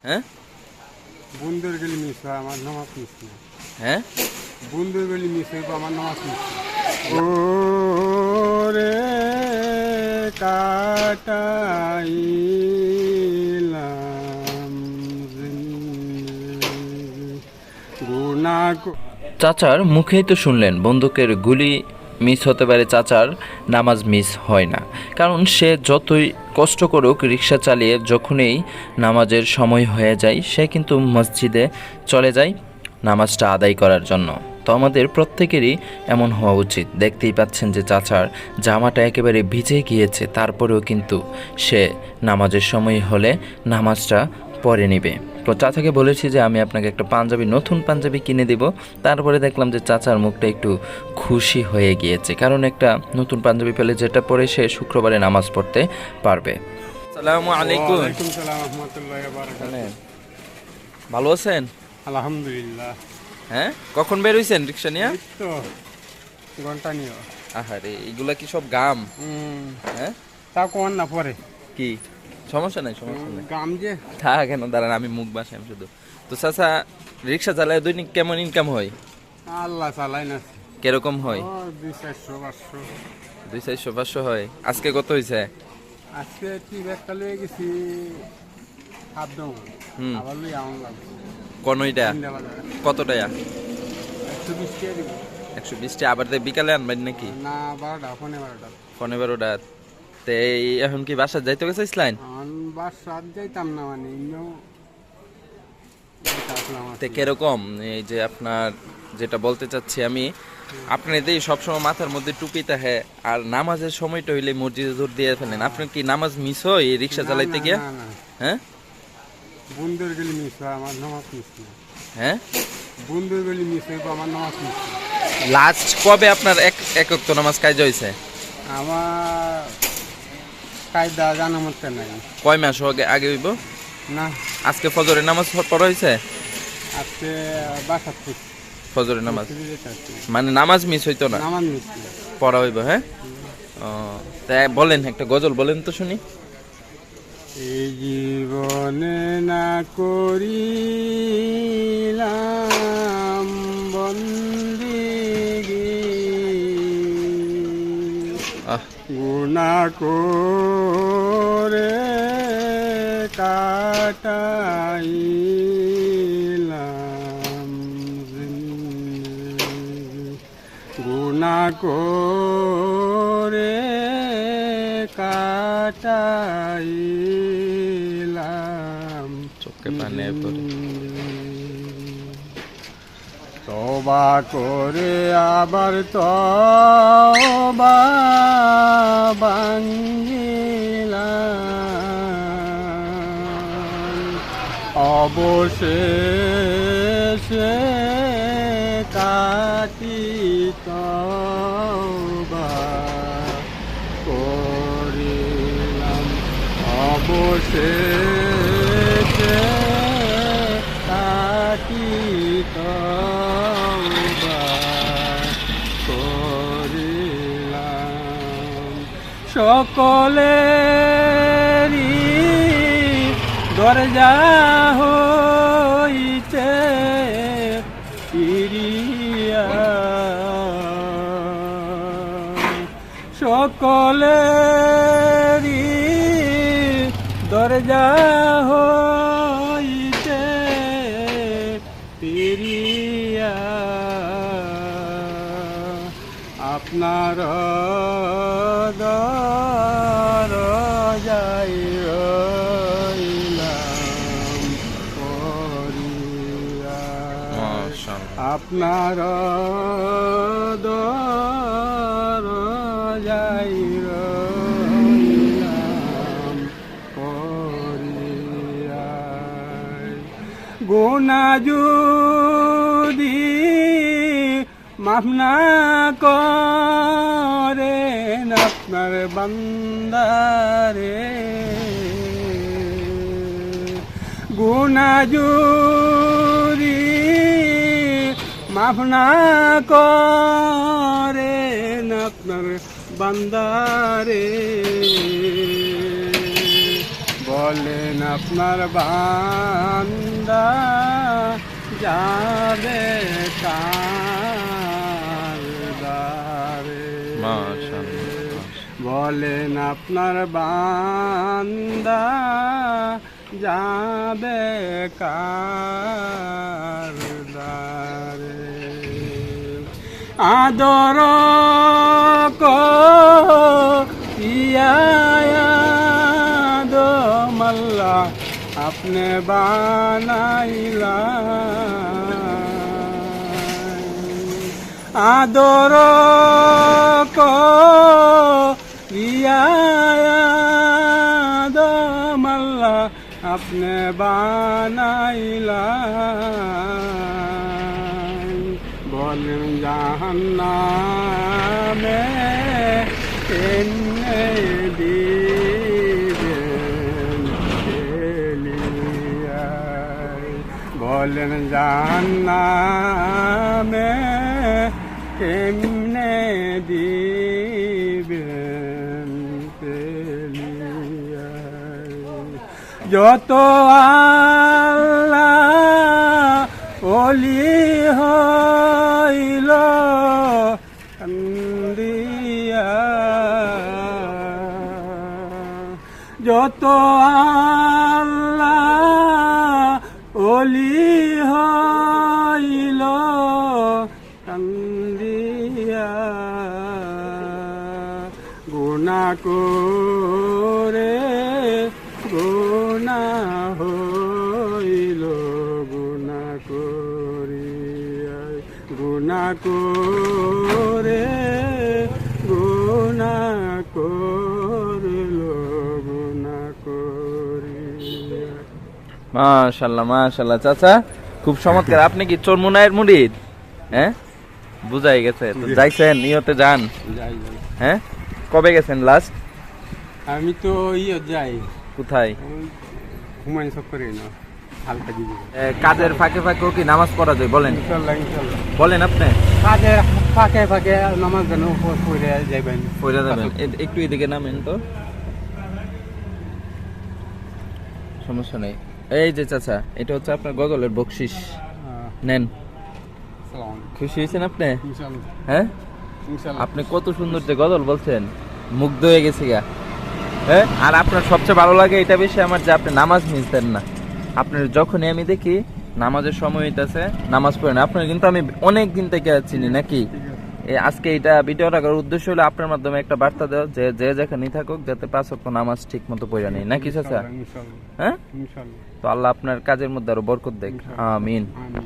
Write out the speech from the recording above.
হ্যাঁ বন্ধুর গেলে মিস হয় আমার নামাজ মিস না। হ্যাঁ বন্ধুর গেলে মিস হইব আমার নামাজ মিস না। ও রে কাটাইলাম গুনা। চাচার মুখেই তো শুনলেন বন্দুকের গুলি মিস হতে পারে, চাচার নামাজ মিস হয় না। কারণ সে যতই কষ্ট করুক রিক্সা চালিয়ে যখনই নামাজের সময় হয়ে যায় সে কিন্তু মসজিদে চলে যায় নামাজটা আদায় করার জন্য। তো আমাদের প্রত্যেকেরই এমন হওয়া উচিত। দেখতেই পাচ্ছেন যে চাচার জামাটা একেবারে ভিজে গিয়েছে, তারপরেও কিন্তু সে নামাজের সময় হলে নামাজটা পরে নেবে। তো চাচাকে বলেছি যে আমি আপনাকে একটা পাঞ্জাবি, নতুন পাঞ্জাবি কিনে দিব। তারপরে দেখলাম যে চাচার মুখটা একটু খুশি হয়ে গিয়েছে, কারণ একটা নতুন পাঞ্জাবি পেলে যেটা পরে সে শুক্রবারে নামাজ পড়তে পারবে। আসসালামু আলাইকুম। ওয়ালাইকুম সালাম রহমতুল্লাহি ওয়া বারাকাতুহু। ভালো আছেন? আলহামদুলিল্লাহ। হ্যাঁ, কখন বের হইছেন রিক্সা নিয়ে? এই তো ঘন্টা নিও। আহারে, এগুলা কি সব গাম? হ্যাঁ, তা কোন না পরে কি সমস্যা নাই, সমস্যা নাই। গাম যে তা কেন, দাঁড়ান আমি মুখ বাসাম শুধু। তো চাচা রিক্সা চালায় দৈনিক কেমন ইনকাম হয়? আল্লাহ চালাই না। কিরকম হয়? 200-400-500। 200-500 হয়। আজকে কত হয়েছে? আজকে ঠিক একটা লয়ে গেছি হাত দম। হুম। আবার লই আমন লাগবে কনইটা কত টাকা? 120 টাকা দিব। 120 টাকা। আবার বিকালে আনবেন নাকি? না 12টা 12টা। 12টা। তো এখন কি বাসা যাইতে গেছে ইসলাইন? বাস রাত যাইতাম না, মানে ইন্নো তো কিরকম এই যে আপনার যেটা বলতে চাচ্ছি আমি, আপনাদের সবসময় মাথার মধ্যে টুপি থাকে আর নামাজের সময়টা হইলে মসজিদে দৌড় দিয়ে ফেলেন, আপনার কি নামাজ মিস হয় এই রিক্সা চালাইতে গিয়ে? হ্যাঁ, বন্ধুর গেলে মিস হয় আমার নামাজ মিস না। হ্যাঁ, বন্ধুর গেলে মিস হইব আমার নামাজ মিস না। লাস্ট কবে আপনার এক ওয়াক্ত নামাজ কাজা হয়েছে? আমার কায়দা জানা মতো নাই। কয় মাস আগে হইব? না, আজকে ফজরের নামাজ পড়া হয়েছে? আজকে বাসার থেকে ফজরের নামাজ যেতে হচ্ছে। মানে নামাজ মিস হইতো না, নামাজ মিস না। পড়া হইব। হ্যাঁ, ও তাই বলেন, একটা গজল বলেন তো শুনি। এই জীবনে না করিলাম বন্দিগি, আহ গুনাহ করে কাটাইলাম জিন্দেগি, গুনাহ করে কাটাইলাম চোখে পানি পড়ে। তওবা করে আবার তওবা ভাঙিলাম, অবশেষে কাটি তওবা করিলাম, অবশেষে কাটি তওবা করিলাম। সকলেরই দরজা হইতে ফিরিয়া, সকলেরই দরজা হইতে ফিরিয়া, আপনার দরজায় রইলাম পড়িয়া, মাশাআল্লাহ। আপনার দরজায় রইলাম পড়িয়া। গুনাহ যদি মাফ না করেন আপনার বান্দারে, গুনাহ যদি মাফ না করেন আপনার বান্দারে, বলেন আপনার বান্দা যাবে কার দ্বারে। মাশাআল্লাহ। বলেন আপনার বান্দা যাবে কার দ্বারে। আদর মাল্লা আপনি বানাইলা। আদর মাল্লা আপনি বানাইলা। বলেন জাহান্নামে কেনে দিবেন ঠেলিয়া। বলেন জাহান্নামে কেমনে দিবেন ঠেলিয়া। যত আল্লাহ ওলি হইল কান্দিয়া। যত আল্লাহ ওলি হইল কান্দিয়া। গুনাহ করে গুনাহ হইল গুনাহ করিয়া। গুনাহ করে গুনাহ করল গুনাহ করিয়া। মাশাআল্লাহ মাশাআল্লাহ চাচা, খুব চমৎকার। আপনি কি চরমুনায়ের মুরিদ? হ্যাঁ, বুঝাই গেছে। তো যাইছেন, নিয়তে যান। যাই যাই। হ্যাঁ, কবে গেছেন লাস্ট? আমি তো যাই কোথায়? হুমায়ুন চক্করে না, হালকা দিবি। কাজের ফাঁকে ফাঁকেও কি নামাজ পড়া যায়? বলেন ইনশাল্লাহ ইনশাল্লাহ। বলেন আপনি। কাজের ফাঁকে ফাঁকে নামাজ যেন পড়ে যাইবেন। পড়ে যাবেন। একটু এদিকে নামেন তো, সমস্যা নেই। এই যে চাচা, এটা হচ্ছে আপনার গজলের বকশিস, নেন। খুশি হয়েছেন আপনি? ইনশাল্লাহ হ্যাঁ, ইনশাল্লাহ। আপনি কত সুন্দর যে গজল বলছেন, মুগ্ধ হয়ে গেছি গা। হ্যাঁ, আর আপনার সবচেয়ে ভালো লাগে এটা বেশি আমার, যে আপনি নামাজ মিস দেন না। আপনার যখনই আমি দেখি নামাজের সময় হইতেছে, নামাজ পড়েন। আপনার কিন্তু আমি অনেক দিন থেকে চিনি নাকি। আজকে এটা ভিডিওটা করার উদ্দেশ্য হলো আপনার মাধ্যমে একটা বার্তা দেওয়া, যে যে যেখানেই থাকুক যাতে 5 ওয়াক্ত নামাজ ঠিক মতো পড়া নেই নাকি চাচা? ইনশাল্লাহ হ্যাঁ, ইনশাল্লাহ। তো আল্লাহ আপনার কাজের মধ্যে আরো বরকত দেখ। আমিন। আমিন।